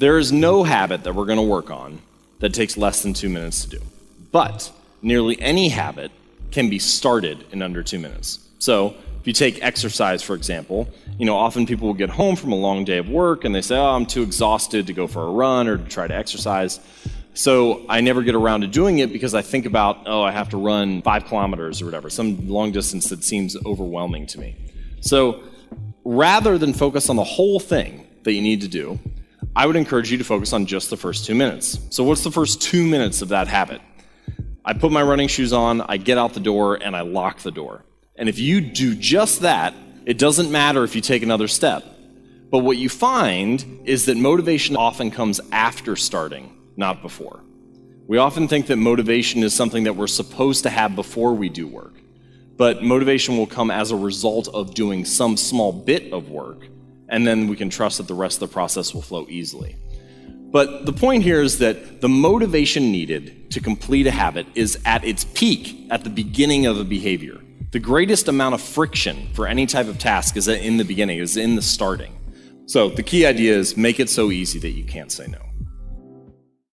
There is no habit that we're going to work on that takes less than 2 minutes to do. But nearly any habit can be started in under 2 minutes. So if you take exercise, for example, often people will get home from a long day of work and they say, I'm too exhausted to go for a run or to try to exercise. So I never get around to doing it because I think about, I have to run 5 kilometers or whatever, some long distance that seems overwhelming to me. So rather than focus on the whole thing that you need to do, I would encourage you to focus on just the first 2 minutes. So what's the first 2 minutes of that habit? I put my running shoes on, I get out the door, and I lock the door. And if you do just that, it doesn't matter if you take another step. But what you find is that motivation often comes after starting, not before. We often think that motivation is something that we're supposed to have before we do work. But motivation will come as a result of doing some small bit of work, and then we can trust that the rest of the process will flow easily. But the point here is that the motivation needed to complete a habit is at its peak at the beginning of a behavior. The greatest amount of friction for any type of task is in the beginning, is in the starting. So the key idea is make it so easy that you can't say no.